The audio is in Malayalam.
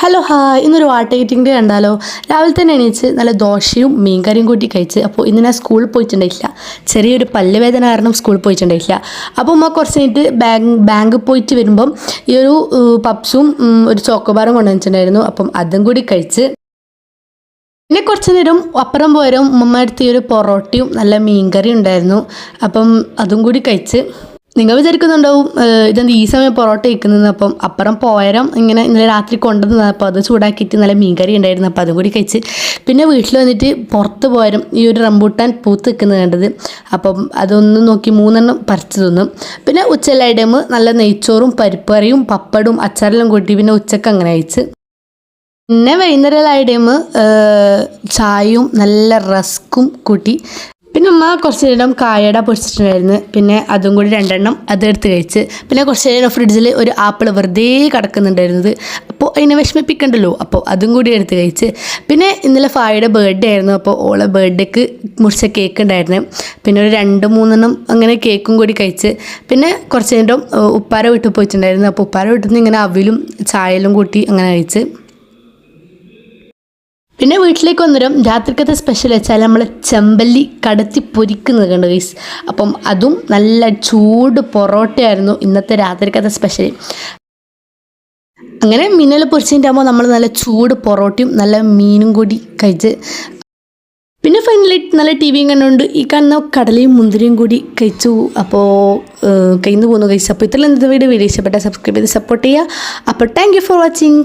ഹലോ ഹായ് ഇന്നൊരു വാട്ടർ ഈറ്റിംഗ് കണ്ടാലോ. രാവിലെ തന്നെ എണീച്ച് നല്ല ദോശയും മീൻകറിയും കൂട്ടി കഴിച്ച്. അപ്പോൾ ഇന്ന് ഞാൻ സ്കൂളിൽ പോയിട്ടുണ്ടായില്ല, ചെറിയൊരു പല്ലുവേദന കാരണം സ്കൂളിൽ പോയിട്ടുണ്ടായില്ല. അപ്പോൾ ഉമ്മ കുറച്ച് കഴിഞ്ഞിട്ട് ബാങ്ക് പോയിട്ട് വരുമ്പം ഈ ഒരു പപ്സും ഒരു ചോക്കോബാറും കൊണ്ടുവന്നിട്ടുണ്ടായിരുന്നു. അപ്പം അതും കൂടി കഴിച്ച് പിന്നെ കുറച്ച് നേരം അപ്പുറം പോരും ഉമ്മ എടുത്ത് ഈ ഒരു പൊറോട്ടയും നല്ല മീൻകറിയും ഉണ്ടായിരുന്നു. അപ്പം അതും കൂടി കഴിച്ച്. നിങ്ങൾ വിചാരിക്കുന്നുണ്ടാവും ഇതെന്ത് ഈ സമയം പൊറോട്ട കഴിക്കുന്നത്. അപ്പം അപ്പുറം പോയരം ഇങ്ങനെ ഇന്നലെ രാത്രി കൊണ്ടുവന്നത്, അപ്പോൾ അത് ചൂടാക്കിയിട്ട് നല്ല മീൻകറി ഉണ്ടായിരുന്നു. അപ്പോൾ അതും കൂടി കഴിച്ച് പിന്നെ വീട്ടിൽ വന്നിട്ട് പുറത്ത് പോയരം ഈ ഒരു റംബൂട്ടാൻ പൂത്ത് നിൽക്കുന്നത് കണ്ടത്. അപ്പം അതൊന്നും നോക്കി 3 പറിച്ചു തിന്നു. പിന്നെ ഉച്ചയെല്ലാം ടൈം നല്ല നെയ്ച്ചോറും പരിപ്പ് കറിയും പപ്പടും അച്ചാറെല്ലാം കൂട്ടി പിന്നെ ഉച്ചക്ക് അങ്ങനെ കഴിച്ച്. പിന്നെ വൈകുന്നേരം ടൈം ചായയും നല്ല റസ്ക്കും കൂട്ടി. പിന്നെ ഉമ്മ കുറച്ച് നേരം കായട പൊടിച്ചിട്ടുണ്ടായിരുന്നു. പിന്നെ അതും കൂടി 2 അതെടുത്ത് കഴിച്ച്. പിന്നെ കുറച്ച് നേരം ഫ്രിഡ്ജിൽ ഒരു ആപ്പിൾ വെറുതെ കിടക്കുന്നുണ്ടായിരുന്നത്, അപ്പോൾ അതിനെ വിഷമിപ്പിക്കണ്ടല്ലോ, അപ്പോൾ അതും കൂടി എടുത്ത് കഴിച്ച്. പിന്നെ ഇന്നലെ ഫായുടെ ബർത്ത്ഡേ ആയിരുന്നു. അപ്പോൾ ഓളെ ബർത്ത്ഡേക്ക് മുറിച്ച കേക്ക് ഉണ്ടായിരുന്നു. പിന്നെ ഒരു 2-3 അങ്ങനെ കേക്കും കൂടി കഴിച്ച്. പിന്നെ കുറച്ച് നേരം ഉപ്പാര വീട്ടിൽ പോയിട്ടുണ്ടായിരുന്നു. അപ്പോൾ ഉപ്പാര വീട്ടിൽ നിന്ന് ഇങ്ങനെ അവിലും ചായലും കൂട്ടി അങ്ങനെ കഴിച്ച്. പിന്നെ വീട്ടിലേക്ക് വന്നേരം രാത്രിക്കത്തെ സ്പെഷ്യൽ വെച്ചാൽ നമ്മൾ ചെമ്പല്ലി കടത്തി പൊരിക്കുന്നത് കണ്ടു ഗൈസ്. അപ്പം അതും നല്ല ചൂട് പൊറോട്ടയായിരുന്നു ഇന്നത്തെ രാത്രിക്കത്തെ സ്പെഷ്യൽ. അങ്ങനെ മീനെല്ലാം പൊരിച്ചിട്ടാകുമ്പോൾ നമ്മൾ നല്ല ചൂട് പൊറോട്ടയും നല്ല മീനും കൂടി കഴിച്ച്. പിന്നെ ഫൈനലി നല്ല ടി വിയും കണ്ടുകൊണ്ട് ഈ കാണുന്ന കടലയും മുന്തിരിയും കൂടി കഴിച്ചു. അപ്പോൾ കയ്യിൽ നിന്ന് പോകുന്നു ഗൈസ്. അപ്പോൾ ഇത്രയും വീഡിയോ ഇഷ്ടപ്പെട്ടാൽ സബ്സ്ക്രൈബ് ചെയ്ത് സപ്പോർട്ട് ചെയ്യുക. അപ്പോൾ താങ്ക് യു ഫോർ വാച്ചിങ്.